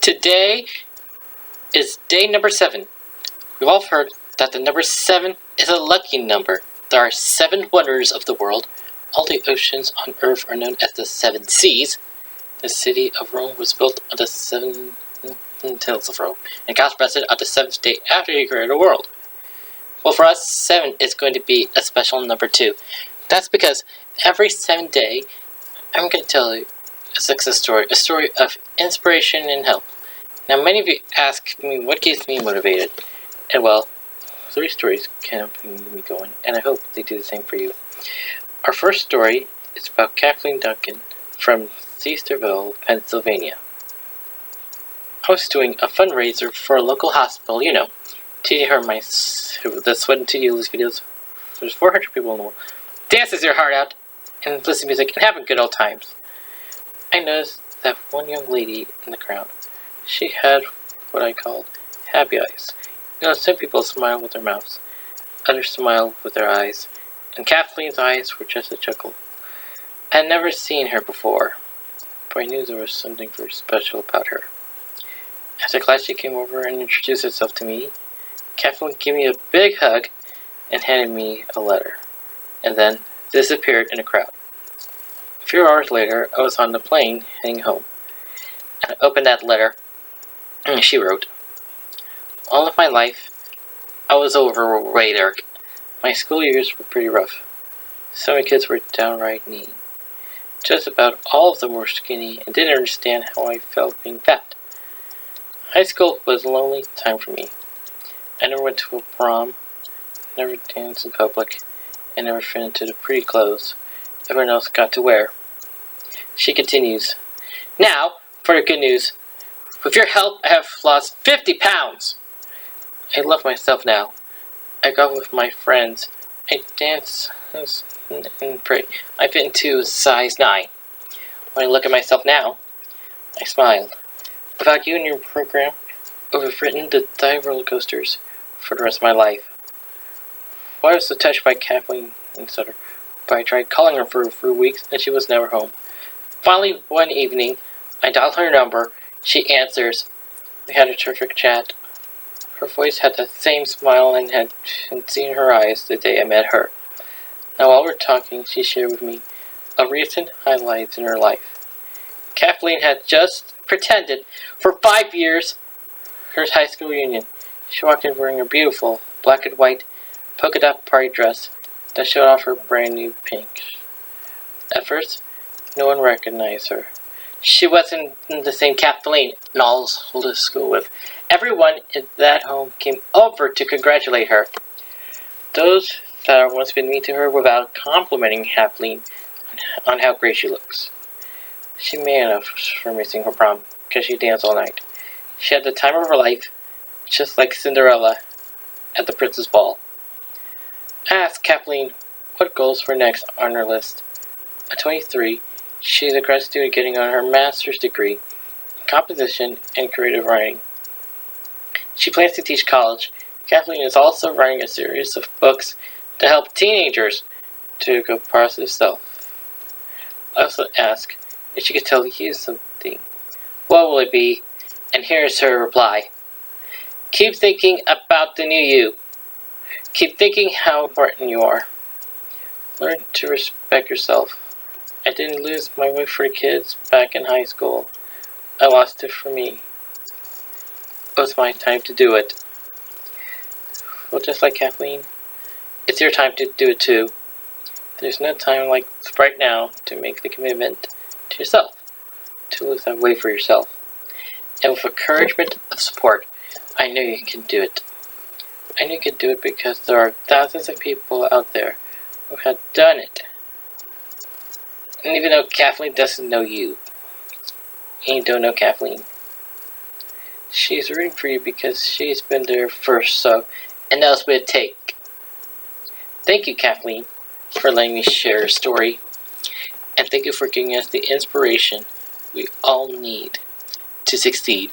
Today is day number 7. We've all heard that the number 7 is a lucky number. There are 7 wonders of the world. All the oceans on earth are known as the 7 seas. The city of Rome was built on the 7 hills of Rome, and God rested on the 7th day after he created the world. Well, for us, 7 is going to be a special number too. That's because every 7th day, I'm going to tell you a success story, a story of inspiration and help. Now, many of you ask me what keeps me motivated, and well, 3 stories can keep me going, and I hope they do the same for you. Our first story is about Kathleen Duncan from Cedarville, Pennsylvania. I was doing a fundraiser for a local hospital, teaching her the Sweat and Tears videos. There's 400 people in the world. Dances your heart out, and listen to music, and having good old times. I noticed that one young lady in the crowd. She had what I called happy eyes. Some people smile with their mouths, others smile with their eyes, and Kathleen's eyes were just a chuckle. I had never seen her before, but I knew there was something very special about her. After class, she came over and introduced herself to me. Kathleen gave me a big hug and handed me a letter, and then disappeared in a crowd. A few hours later, I was on the plane heading home, and I opened that letter, and she wrote, "All of my life, I was overweight, Eric. My school years were pretty rough. Some of the kids were downright mean. Just about all of them were skinny and didn't understand how I felt being fat. High school was a lonely time for me. I never went to a prom, never danced in public, and never fit into the pretty clothes everyone else got to wear." She continues, "Now, for the good news. With your help, I have lost 50 pounds. I love myself now. I go out with my friends. I dance and pray. I fit into a size 9. When I look at myself now, I smiled. Without you and your program, I would have ridden the dive roller coasters for the rest of my life." Well, I was so touched by Kathleen and Sutter, but I tried calling her for a few weeks and she was never home. Finally, one evening, I dialed her number. She answers. We had a terrific chat. Her voice had the same smile and had seen her eyes the day I met her. Now, while we're talking, she shared with me a recent highlights in her life. Kathleen had just pretended for 5 years her high school reunion. She walked in wearing a beautiful black and white polka dot party dress that showed off her brand new pink. At first, no one recognized her. She wasn't the same Kathleen in all the school with. Everyone in that home came over to congratulate her. Those that had once been mean to her without complimenting Kathleen on how great she looks. She made enough for missing her prom because she danced all night. She had the time of her life, just like Cinderella at the Prince's Ball. I asked Kathleen what goals were next on her list. At 23, she is a grad student getting on her master's degree in composition and creative writing. She plans to teach college. Kathleen is also writing a series of books to help teenagers to go process self. I also asked if she could tell you something. What will it be? And here's her reply. Keep thinking about the new you. Keep thinking how important you are. Learn to respect yourself. I didn't lose my way for the kids back in high school. I lost it for me. It was my time to do it. Well, just like Kathleen, it's your time to do it too. There's no time like right now to make the commitment to yourself, to lose that weight for yourself. And with encouragement of support, I knew you can do it. I knew you could do it because there are thousands of people out there who have done it. And even though Kathleen doesn't know you, and you don't know Kathleen, she's rooting for you because she's been there first, and knows what it takes. Thank you, Kathleen, for letting me share a story, and thank you for giving us the inspiration we all need to succeed.